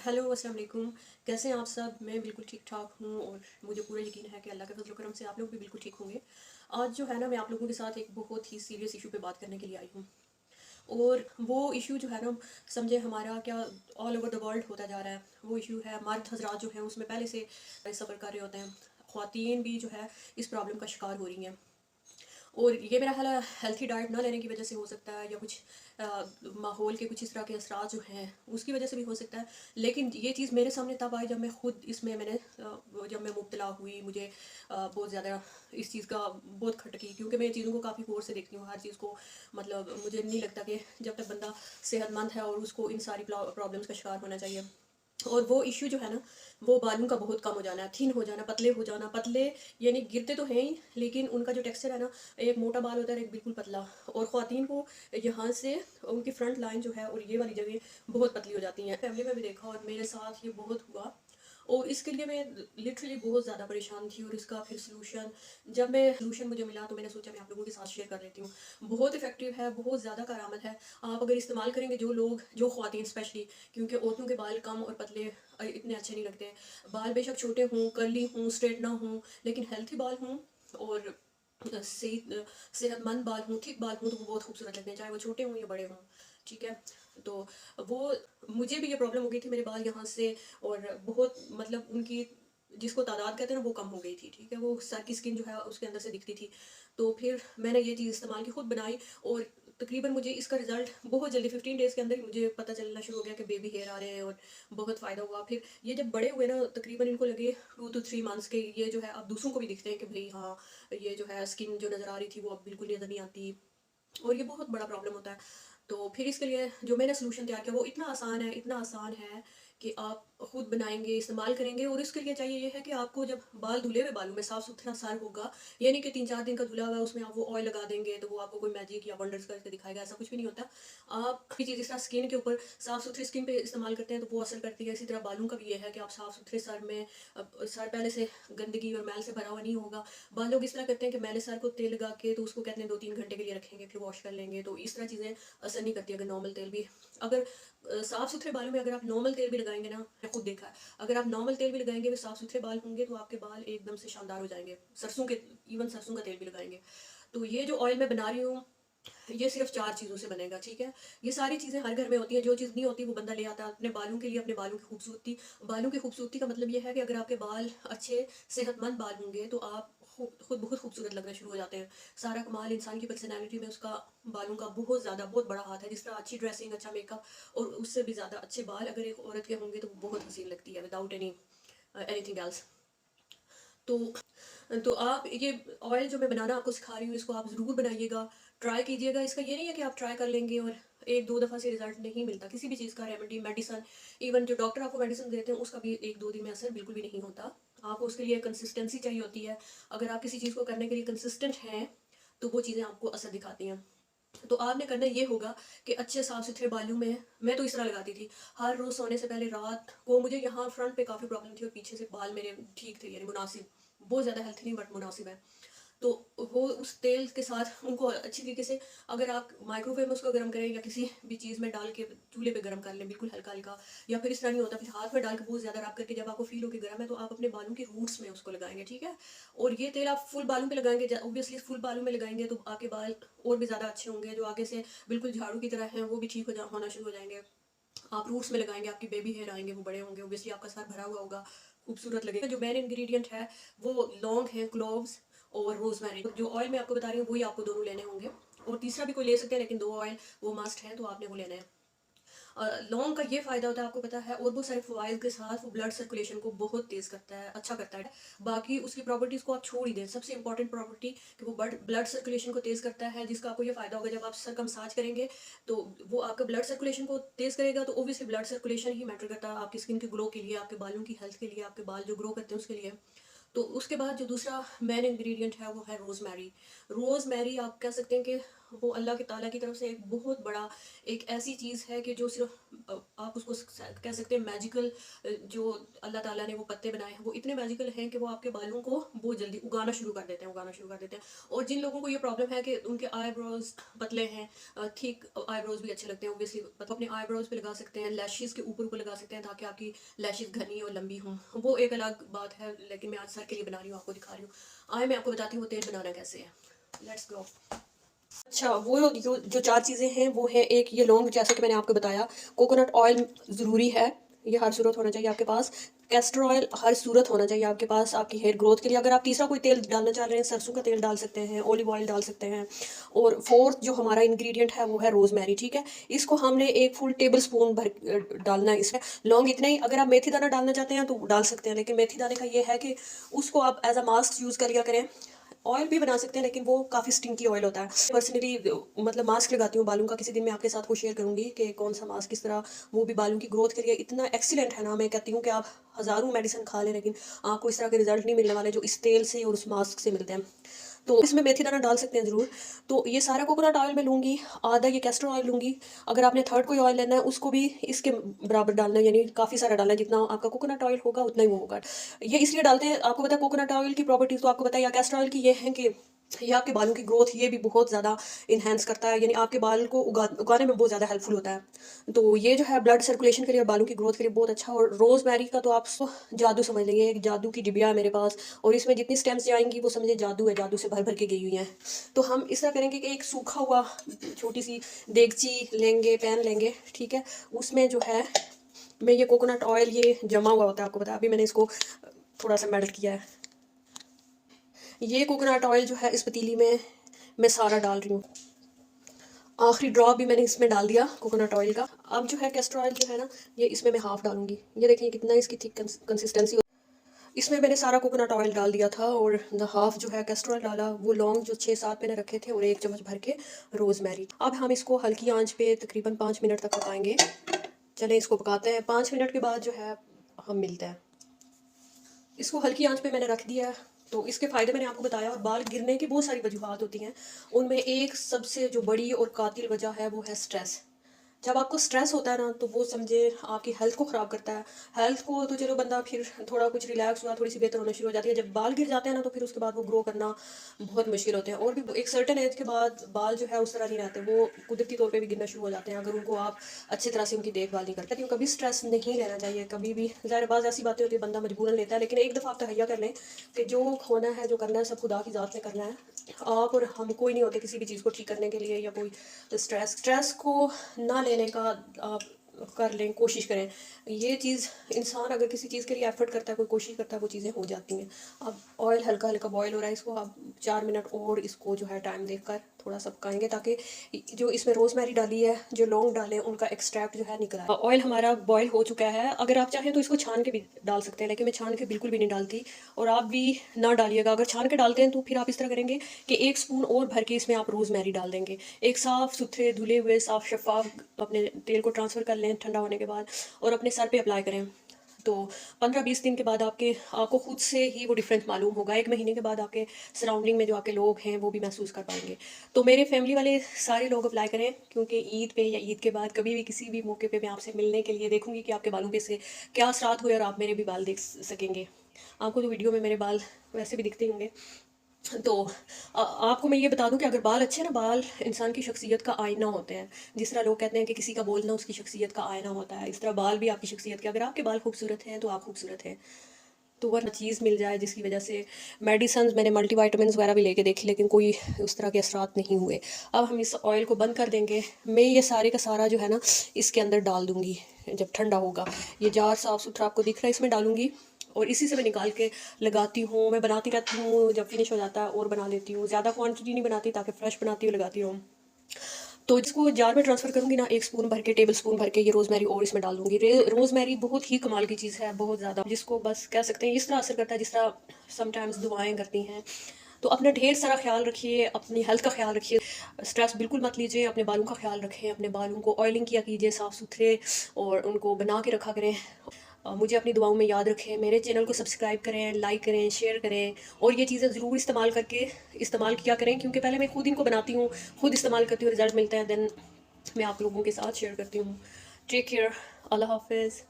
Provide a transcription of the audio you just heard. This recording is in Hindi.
हेलो अस्सलाम वालेकुम। कैसे हैं आप सब? मैं बिल्कुल ठीक ठाक हूँ और मुझे पूरा यकीन है कि अल्लाह के फजल करम से आप लोग भी बिल्कुल ठीक होंगे। आज जो है ना, मैं आप लोगों के साथ एक बहुत ही सीरियस इशू पे बात करने के लिए आई हूँ। और वो इशू जो है ना, समझे हमारा क्या ऑल ओवर द वर्ल्ड होता जा रहा है। वो इशू है, मर्द हजरात जो हैं उसमें पहले से सफ़र कर रहे होते हैं, ख्वातीन भी जो है इस प्रॉब्लम का शिकार हो रही हैं। और ये मेरा ख्याल है हेल्थी डाइट ना लेने की वजह से हो सकता है, या कुछ माहौल के कुछ इस तरह के असरात जो हैं उसकी वजह से भी हो सकता है। लेकिन ये चीज़ मेरे सामने तब आई जब मैं खुद इसमें जब मैं मुब्तला हुई। मुझे बहुत ज़्यादा इस चीज़ का बहुत खटकी, क्योंकि मैं चीज़ों को काफ़ी गौर से देखती हूँ हर चीज़ को। मतलब मुझे नहीं लगता कि जब तक बंदा सेहतमंद है और उसको इन सारी प्रॉब्लम्स का शिकार होना चाहिए। और वो इश्यू जो है ना, वो बालों का बहुत कम हो जाना, थिन हो जाना, पतले हो जाना। पतले यानी गिरते तो हैं ही, लेकिन उनका जो टेक्सचर है ना, एक मोटा बाल होता है और एक बिल्कुल पतला। और ख़वातीन को यहाँ से उनकी फ्रंट लाइन जो है और ये वाली जगह बहुत पतली हो जाती हैं। फैमिली में भी देखा और मेरे साथ ये बहुत हुआ। और इसके लिए मैं लिटरली बहुत ज़्यादा परेशान थी। और इसका फिर सलूशन मुझे मिला, तो मैंने सोचा मैं आप लोगों के साथ शेयर कर लेती हूँ। बहुत इफेक्टिव है, बहुत ज़्यादा करामत है। आप अगर इस्तेमाल करेंगे, जो ख़वातीन स्पेशली, क्योंकि औरतों के बाल कम और पतले इतने अच्छे नहीं लगते। बाल बेशक छोटे हों, कर्ली हों, स्ट्रेट ना हों, लेकिन हेल्थी बाल हों और सही सेहतमंद बाल हों, ठीक बाल हों, तो वो बहुत खूबसूरत लगते हैं, चाहे वो छोटे हों या बड़े हों। ठीक है। तो वो मुझे भी ये प्रॉब्लम हो गई थी, मेरे बाल यहाँ से और बहुत मतलब उनकी जिसको तादाद कहते हैं ना, वो कम हो गई थी। ठीक है, वो सर की स्किन जो है उसके अंदर से दिखती थी। तो फिर मैंने ये चीज़ इस्तेमाल की, खुद बनाई। और तकरीबन मुझे इसका रिजल्ट बहुत जल्दी 15 डेज़ के अंदर ही मुझे पता चलना शुरू हो गया कि बेबी हेयर आ रहे हैं और बहुत फ़ायदा हुआ। फिर ये जब बड़े हुए ना, तकरीबन इनको लगे 2 to 3 मंथ्स के, ये जो है अब दूसरों को भी दिखते हैं कि भाई हाँ, ये जो है स्किन जो नज़र आ रही थी वो अब बिल्कुल नज़र नहीं आती। और ये बहुत बड़ा प्रॉब्लम होता है। तो फिर इसके लिए जो मैंने सलूशन तैयार किया वो इतना आसान है कि आप खुद बनाएंगे, इस्तेमाल करेंगे। और इसके लिए चाहिए ये है कि आपको जब बाल धुले हुए बालों में साफ सुथरा सर होगा, यानी कि 3-4 दिन का धुला हुआ है, उसमें आप वो ऑयल लगा देंगे तो वो आपको कोई मैजिक या वंडर्स करके दिखाएगा, ऐसा कुछ भी नहीं होता। आप कोई चीज़ इस तरह स्किन के ऊपर, साफ सुथरी स्किन पे इस्तेमाल करते हैं तो वो असर करती है। इसी तरह बालों का भी ये है कि आप साफ सुथरे सर में, सर पहले से गंदगी और मैल से भरा हुआ नहीं होगा। बाद लोग इस तरह करते हैं कि मैले सर को तेल लगा के तो उसको कहते हैं 2-3 घंटे के लिए रखेंगे, फिर वॉश कर लेंगे। तो इस तरह चीज़ें असर नहीं करती। अगर नॉर्मल तेल भी, अगर साफ सुथरे बालों में अगर आप नॉर्मल तेल भी लगाएंगे ना, मैं खुद देखा है, अगर आप नॉर्मल तेल भी लगाएंगे, वे साफ सुथरे बाल होंगे तो आपके बाल एकदम से शानदार हो जाएंगे। सरसों के, इवन सरसों का तेल भी लगाएंगे। तो ये जो ऑयल मैं बना रही हूँ, ये सिर्फ 4 चीज़ों से बनेगा। ठीक है। ये सारी चीज़ें हर घर में होती हैं, जो चीज़ नहीं होती वो बंदा ले आता है अपने बालों के लिए, अपने बालों की खूबसूरती का मतलब ये है कि अगर आपके बाल अच्छे सेहतमंद बाल होंगे तो आप खुद बहुत खूबसूरत लगना शुरू हो जाते हैं। सारा कमाल इंसान की पर्सनैलिटी में उसका बालों का बहुत बड़ा हाथ है। जिस तरह अच्छी ड्रेसिंग, अच्छा मेकअप और उससे भी ज़्यादा अच्छे बाल अगर एक औरत के होंगे तो वो बहुत हसीन लगती है, विदाउट एनीथिंग एल्स। तो आप ये ऑयल जो मैं बनाना आपको सिखा रही हूँ, इसको आप ज़रूर बनाइएगा, ट्राई कीजिएगा। इसका ये नहीं है कि आप ट्राई कर लेंगे और 1-2 दफ़ा से रिजल्ट नहीं मिलता। किसी भी चीज़ का रेमेडी, मेडिसन, इवन जो डॉक्टर आपको मेडिसिन देते हैं उसका भी 1-2 दिन में असर बिल्कुल भी नहीं होता। आपको उसके लिए कंसिस्टेंसी चाहिए होती है। अगर आप किसी चीज़ को करने के लिए कंसिस्टेंट हैं तो वो चीज़ें आपको असर दिखाती हैं। तो आपने करना ये होगा कि अच्छे साफ सुथरे बालों में, मैं तो इस तरह लगाती थी, हर रोज़ सोने से पहले रात को, मुझे यहाँ फ्रंट पे काफ़ी प्रॉब्लम थी और पीछे से बाल मेरे ठीक थे, यानी मुनासिब, बहुत ज़्यादा हेल्थी नहीं बट मुनासिब है। तो वो उस तेल के साथ उनको अच्छी तरीके से, अगर आप माइक्रोवेव में उसको गर्म करें या किसी भी चीज़ में डाल के चूल्हे पे गर्म कर लें बिल्कुल हल्का हल्का, या फिर इस तरह नहीं होता फिर हाथ में डाल के बहुत ज़्यादा रब करके, जब आपको फील हो कि गर्म है तो आप अपने बालों के रूट्स में उसको लगाएंगे। ठीक है। और ये तेल आप फुल बालों पे लगाएंगे, ऑब्वियसली फुल बालों में लगाएंगे तो आपके बाल और भी ज़्यादा अच्छे होंगे। जो आगे से बिल्कुल झाड़ू की तरह हैं वो भी ठीक होना शुरू हो जाएंगे। आप रूट्स में लगाएंगे, आपकी बेबी हेयर आएंगे, वो बड़े होंगे, ऑब्वियसली आपका सर भरा हुआ होगा, खूबसूरत लगेगा। जो मेन इंग्रेडिएंट है वो लौंग है, क्लोव्स और रोजमेरी। जो ऑयल मैं आपको बता रही हूँ वही आपको दोनों लेने होंगे। और तीसरा भी कोई ले सकते हैं, लेकिन 2 ऑयल वो मस्ट है, तो आपने वो लेना है। लौंग का ये फ़ायदा होता है आपको पता है, और बहुत सारे फ़वाइद के साथ वो ब्लड सर्कुलेशन को बहुत तेज़ करता है, अच्छा करता है। बाकी उसकी प्रॉपर्टीज़ को आप छोड़ ही दें, सबसे इंपॉर्टेंट प्रॉपर्टी कि वो ब्लड सर्कुलेशन को तेज़ करता है, जिसका आपको ये फ़ायदा होगा जब आप सर का मसाज करेंगे तो वो आपका ब्लड सर्कुलेशन को तेज़ करेगा। तो ओब्वियसली ब्लड सर्कुलेशन ही मैटर करता है आपकी स्किन के ग्लो के लिए, आपके बालों की हेल्थ के लिए, आपके बाल जो ग्रो करते हैं उसके लिए। तो उसके बाद जो दूसरा मेन इंग्रेडिएंट है वो है रोज़मेरी। रोज़मेरी आप कह सकते हैं कि वो अल्लाह के ताला की तरफ से एक बहुत बड़ा एक ऐसी चीज़ है कि जो सिर्फ आप उसको कह सकते हैं मैजिकल। जो अल्लाह ताला ने वो पत्ते बनाए हैं वो इतने मैजिकल हैं कि वो आपके बालों को बहुत जल्दी उगाना शुरू कर देते हैं। और जिन लोगों को ये प्रॉब्लम है कि उनके आईब्रोज पतले हैं, थिक आईब्रोज भी अच्छे लगते हैं ऑब्वियसली, मतलब अपने आईब्रोज पे लगा सकते हैं, लैशेस के ऊपर लगा सकते हैं ताकि आपकी लैशेस घनी और लंबी हों, वो एक अलग बात है। लेकिन मैं आज सर के लिए बना रही हूँ, आपको दिखा रही हूँ। आए मैं आपको बताती हूँ वो तेल बनाना कैसे है। Let's go. अच्छा, वो जो चार चीज़ें हैं वो है, एक ये लौंग जैसे कि मैंने आपको बताया, कोकोनट ऑयल ज़रूरी है, ये हर सूरत होना चाहिए आपके पास। कैस्टर ऑयल हर सूरत होना चाहिए आपके पास आपकी हेयर ग्रोथ के लिए। अगर आप तीसरा कोई तेल डालना चाह रहे हैं, सरसों का तेल डाल सकते हैं, ऑलिव ऑयल डाल सकते हैं। और फोर्थ जो हमारा इंग्रेडिएंट है वो है रोजमेरी, ठीक है। इसको हमने एक फुल टेबल स्पून भर डालना है इसमें। लौंग इतना ही, अगर आप मेथी दाना डालना चाहते हैं तो डाल सकते हैं, लेकिन मेथी दाने का ये है कि उसको आप एज अ मास्क यूज़ कर लिया करें। ऑयल भी बना सकते हैं लेकिन वो काफ़ी स्टिंकी ऑयल होता है। पर्सनली मतलब मास्क लगाती हूँ बालों का, किसी दिन मैं आपके साथ को शेयर करूँगी कि कौन सा मास्क किस तरह, वो भी बालों की ग्रोथ के लिए इतना एक्सीलेंट है ना। मैं कहती हूँ कि आप हज़ारों मेडिसिन खा लें लेकिन आपको इस तरह के रिजल्ट नहीं मिलने वाले जो इस तेल से और उस मास्क से मिलते हैं। तो इसमें मेथी दाना डाल सकते हैं ज़रूर। तो ये सारा कोकोनट ऑयल मैं लूँगी, आधा ये कैस्टर ऑयल लूँगी। अगर आपने थर्ड कोई ऑयल लेना है उसको भी इसके बराबर डालना है, यानी काफ़ी सारा डालना है, जितना आपका कोकोनट ऑयल होगा उतना ही वो होगा। ये इसलिए डालते हैं, आपको पता है कोकोनट ऑयल की प्रॉपर्टीज़ तो आपको पता है, या कैस्टर ऑयल की ये है कि ये आपके बालों की ग्रोथ ये भी बहुत ज़्यादा इन्हेंस करता है, यानी आपके बाल को उगाने में बहुत ज़्यादा हेल्पफुल होता है। तो ये जो है ब्लड सर्कुलेशन के लिए और बालों की ग्रोथ के लिए बहुत अच्छा। और रोज़मेरी का तो आप जादू समझ लेंगे, एक जादू की डिबिया है मेरे पास, और इसमें जितनी स्टेम्स जाएंगी वो समझे जादू है, जादू से भर भर के गई हुई हैं। तो हम इस तरह करेंगे कि एक सूखा हुआ छोटी सी देगची लेंगे, पैन लेंगे, ठीक है। उसमें जो है मैं ये कोकोनट ऑयल ये जमा हुआ होता है, आपको पता है, अभी मैंने इसको थोड़ा सा मेल्ट किया है। ये कोकोनट ऑयल जो है इस पतीली में मैं सारा डाल रही हूँ, आखिरी ड्रॉप भी मैंने इसमें डाल दिया कोकोनट ऑयल का। अब जो है कैस्टर ऑयल जो है ना, ये इसमें मैं हाफ डालूंगी। ये देखिए कितना इसकी थिक कंसिस्टेंसी। इसमें मैंने सारा कोकोनट ऑयल डाल दिया था और हाफ जो है कैस्टर ऑयल डाला। वो लौंग जो 6-7 मैंने रखे थे और 1 चम्मच भर के रोजमेरी। अब हम इसको हल्की आंच पे तकरीबन 5 मिनट तक पकाएंगे। चलें इसको पकाते हैं। 5 मिनट के बाद जो है हम मिलते हैं। इसको हल्की आंच पे मैंने रख दिया है। तो इसके फ़ायदे मैंने आपको बताया, और बाल गिरने की बहुत सारी वजूहत होती हैं। उनमें एक सबसे जो बड़ी और कातिल वजह है वो है स्ट्रेस। जब आपको स्ट्रेस होता है ना तो वो समझे आपकी हेल्थ को ख़राब करता है। हेल्थ को तो चलो बंदा फिर थोड़ा कुछ रिलैक्स हुआ, थोड़ी सी बेहतर होना शुरू हो जाती है। जब बाल गिर जाते हैं ना तो फिर उसके बाद वो ग्रो करना बहुत मुश्किल होते हैं। और भी एक सर्टेन एज के बाद बाल जो है उस तरह नहीं रहते, वो कुदरती तौर पे भी गिरना शुरू हो जाते हैं अगर उनको आप अच्छी तरह से उनकी देखभाल नहीं करते। क्योंकि कभी स्ट्रेस नहीं लेना चाहिए कभी भी। ज़ाहिर बात ऐसी बातें होती है बंदा मजबूरन लेता है, लेकिन एक दफ़ा आप तहैया कर लें कि जो होना है जो करना है सब खुदा की ज़ात से करना है। आप और हम कोई नहीं होते किसी भी चीज़ को ठीक करने के लिए, या कोई स्ट्रेस को ना लेने का आप कर लें, कोशिश करें। ये चीज़ इंसान अगर किसी चीज़ के लिए एफर्ट करता है, कोई कोशिश करता है, वो चीज़ें हो जाती हैं। अब ऑयल हल्का हल्का बॉयल हो रहा है, इसको आप 4 मिनट और इसको जो है टाइम देकर थोड़ा सा पकाएंगे ताकि जो इसमें रोजमेरी डाली है, जो लौंग डाले, उनका एक्सट्रैक्ट जो है निकल आए। ऑयल हमारा बॉयल हो चुका है। अगर आप चाहें तो इसको छान के भी डाल सकते हैं, लेकिन मैं छान के बिल्कुल भी नहीं डालती, और आप भी ना डालिएगा। अगर छान के डालते हैं तो फिर आप इस तरह करेंगे कि 1 स्पून और भर के इसमें आप रोजमेरी डाल देंगे। एक साफ़ सुथरे धुले हुए साफ़ शफाफ अपने तेल को ट्रांसफ़र कर लें ठंडा होने के बाद, और अपने सर पे अप्लाई करें। तो 15-20 दिन के बाद आपको खुद से ही वो डिफरेंस मालूम होगा। 1 महीने के बाद आपके सराउंडिंग में जो आपके लोग हैं वो भी महसूस कर पाएंगे। तो मेरे फैमिली वाले सारे लोग अप्लाई करें, क्योंकि ईद पे या ईद के बाद कभी भी किसी भी मौके पे मैं आपसे मिलने के लिए देखूंगी कि आपके बालों पे से क्या असरात हुए, और आप मेरे भी बाल देख सकेंगे। आपको तो वीडियो में मेरे बाल वैसे भी दिखते होंगे। तो आपको मैं ये बता दूं कि अगर बाल अच्छे हैं ना, बाल इंसान की शख्सियत का आईना होते हैं। जिस तरह लोग कहते हैं कि किसी का बोलना उसकी शख्सियत का आईना होता है, इस तरह बाल भी आपकी शख्सियत के। अगर आपके बाल खूबसूरत हैं तो आप खूबसूरत हैं। तो वह चीज़ मिल जाए जिसकी वजह से मेडिसिन मैंने मल्टीविटामिन्स वगैरह भी लेके देखी, लेकिन कोई उस तरह के असरात नहीं हुए। अब हम इस ऑयल को बंद कर देंगे। मैं ये सारे का सारा जो है ना इसके अंदर डाल दूँगी जब ठंडा होगा। ये जार साफ़ सुथरा आपको दिख रहा है, इसमें डालूँगी, और इसी से मैं निकाल के लगाती हूँ। मैं बनाती रहती हूँ, जब फिनिश हो जाता है और बना लेती हूँ। ज़्यादा क्वांटिटी नहीं बनाती ताकि फ्रेश बनाती हूँ, लगाती हूँ। तो इसको जार में ट्रांसफ़र करूँगी ना, 1 स्पून भर के, टेबल स्पून भर के ये रोज़मेरी और इसमें डाल दूँगी। रोज़मेरी बहुत ही कमाल की चीज़ है, बहुत ज़्यादा, जिसको बस कह सकते हैं इस तरह असर करता है जिस तरह समटाइम्स दुआएँ करती हैं। तो अपना ढेर सारा ख्याल रखिए, अपनी हेल्थ का ख्याल रखिए, स्ट्रेस बिल्कुल मत लीजिए, अपने बालों का ख्याल रखें, अपने बालों को ऑयलिंग किया कीजिए साफ़ सुथरे, और उनको बना के रखा करें। मुझे अपनी दुआओं में याद रखें, मेरे चैनल को सब्सक्राइब करें, लाइक करें, शेयर करें और ये चीज़ें ज़रूर इस्तेमाल किया करें, क्योंकि पहले मैं खुद इनको बनाती हूँ, खुद इस्तेमाल करती हूँ, रिज़ल्ट मिलता है, देन मैं आप लोगों के साथ शेयर करती हूँ। टेक केयर, अल्लाह हाफ़िज़।